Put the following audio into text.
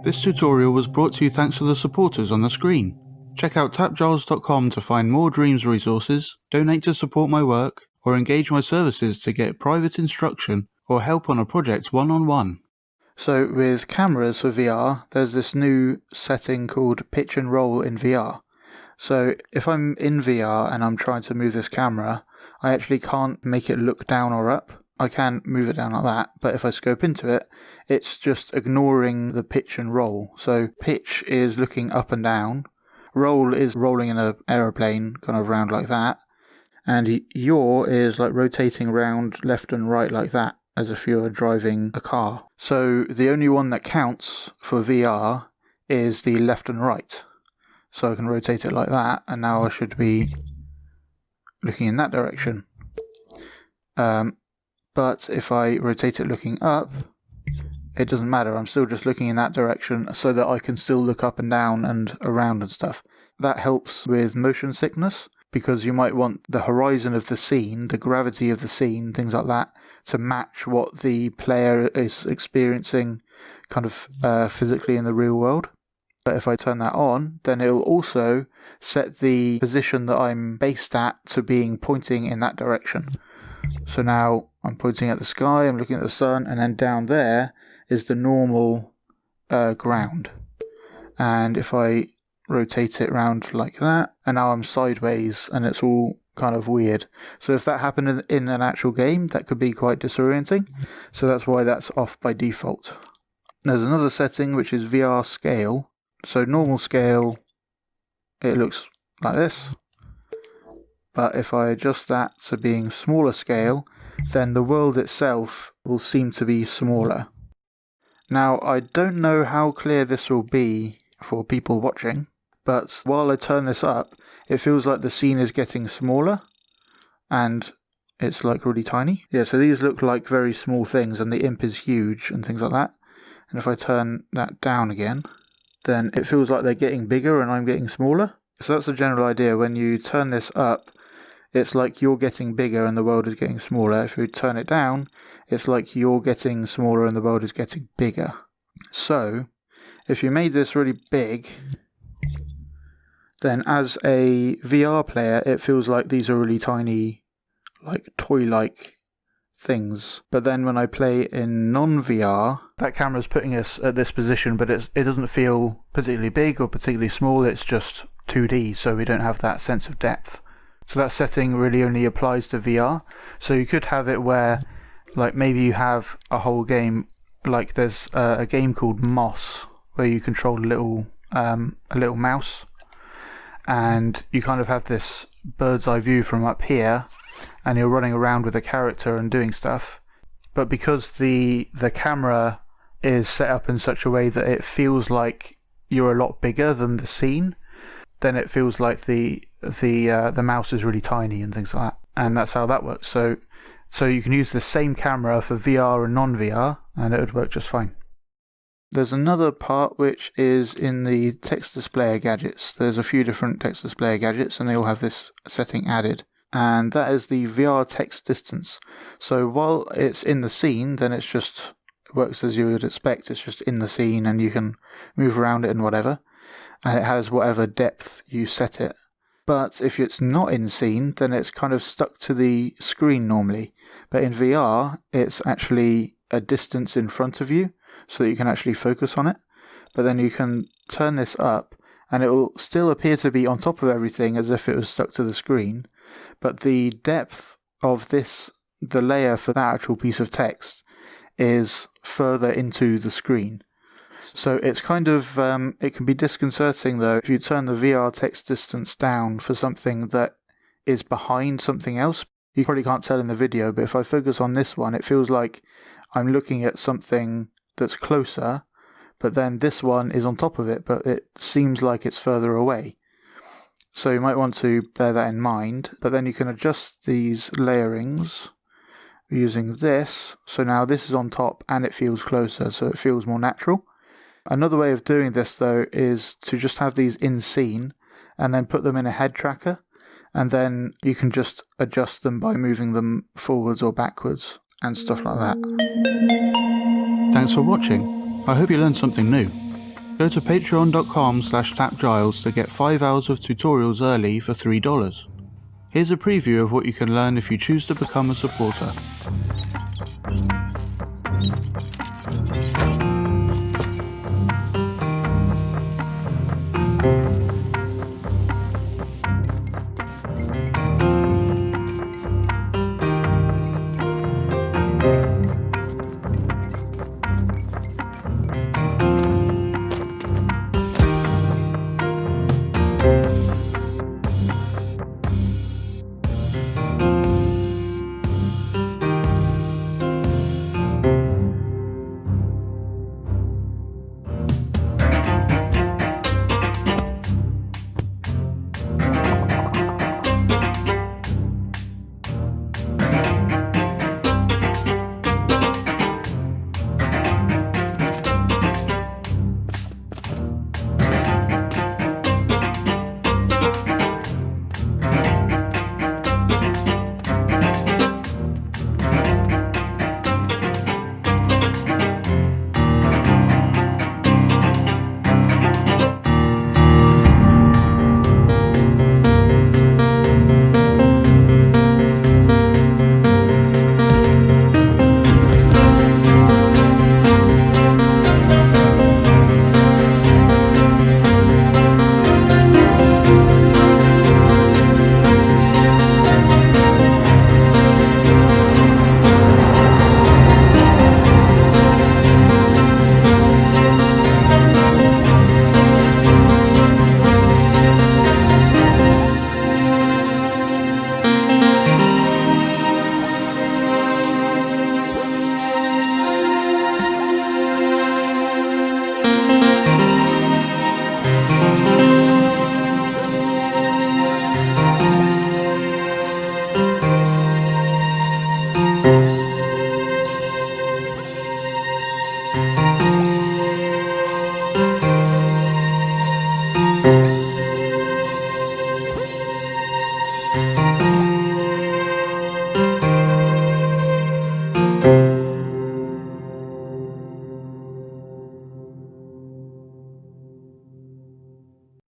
This tutorial was brought to you thanks to the supporters on the screen. Check out TAPgiles.com to find more Dreams resources, donate to support my work, or engage my services to get private instruction or help on a project one-on-one. So with cameras for VR, there's this new setting called pitch and roll in VR. So if I'm in VR and I'm trying to move this camera, I actually can't make it look down or up. I can move it down like that, but if I scope into it, it's just ignoring the pitch and roll. So pitch is looking up and down, roll is rolling in an aeroplane kind of round like that, and yaw is like rotating around left and right like that, as if you're driving a car. So the only one that counts for VR is the left and right. So I can rotate it like that, and now I should be looking in that direction. But if I rotate it looking up, it doesn't matter. I'm still just looking in that direction so that I can still look up and down and around and stuff. That helps with motion sickness, because you might want the horizon of the scene, the gravity of the scene, things like that, to match what the player is experiencing kind of physically in the real world. But if I turn that on, then it'll also set the position that I'm based at to being pointing in that direction. So now I'm pointing at the sky, I'm looking at the sun, and then down there is the normal ground. And if I rotate it around like that, and now I'm sideways, and it's all kind of weird. So if that happened in an actual game, that could be quite disorienting. So that's why that's off by default. There's another setting which is VR scale. So normal scale, it looks like this. But if I adjust that to being smaller scale, then the world itself will seem to be smaller. Now, I don't know how clear this will be for people watching, but while I turn this up, it feels like the scene is getting smaller, and it's like really tiny. Yeah, so these look like very small things, and the imp is huge and things like that. And if I turn that down again, then it feels like they're getting bigger and I'm getting smaller. So that's the general idea. When you turn this up, it's like you're getting bigger and the world is getting smaller. If you turn it down, it's like you're getting smaller and the world is getting bigger. So, if you made this really big, then as a VR player, it feels like these are really tiny, like toy-like things. But then when I play in non-VR, that camera's putting us at this position, but it doesn't feel particularly big or particularly small. It's just 2D, so we don't have that sense of depth. So that setting really only applies to VR. So you could have it where, like, maybe you have a whole game, like there's a game called Moss, where you control a little mouse, and you kind of have this bird's eye view from up here, and you're running around with a character and doing stuff. But because the camera is set up in such a way that it feels like you're a lot bigger than the scene, then it feels like the mouse is really tiny and things like that. And that's how that works. So you can use the same camera for VR and non-VR, and it would work just fine. There's another part which is in the text displayer gadgets. There's a few different text displayer gadgets, and they all have this setting added. And that is the VR text distance. So while it's in the scene, then it works as you would expect. It's just in the scene, and you can move around it and whatever. And it has whatever depth you set it. But if it's not in scene, then it's kind of stuck to the screen normally. But in VR, it's actually a distance in front of you, so that you can actually focus on it. But then you can turn this up, and it will still appear to be on top of everything as if it was stuck to the screen. But the depth of the layer for that actual piece of text, is further into the screen. So it's kind of, it can be disconcerting though if you turn the VR text distance down for something that is behind something else. You probably can't tell in the video, but if I focus on this one, it feels like I'm looking at something that's closer, but then this one is on top of it, but it seems like it's further away. So you might want to bear that in mind, but then you can adjust these layerings using this. So now this is on top and it feels closer, so it feels more natural. Another way of doing this though is to just have these in scene and then put them in a head tracker, and then you can just adjust them by moving them forwards or backwards. and stuff like that. Thanks for watching. I hope you learned something new. Go to patreon.com/TAPgiles to get 5 hours of tutorials early for $3. Here's a preview of what you can learn if you choose to become a supporter.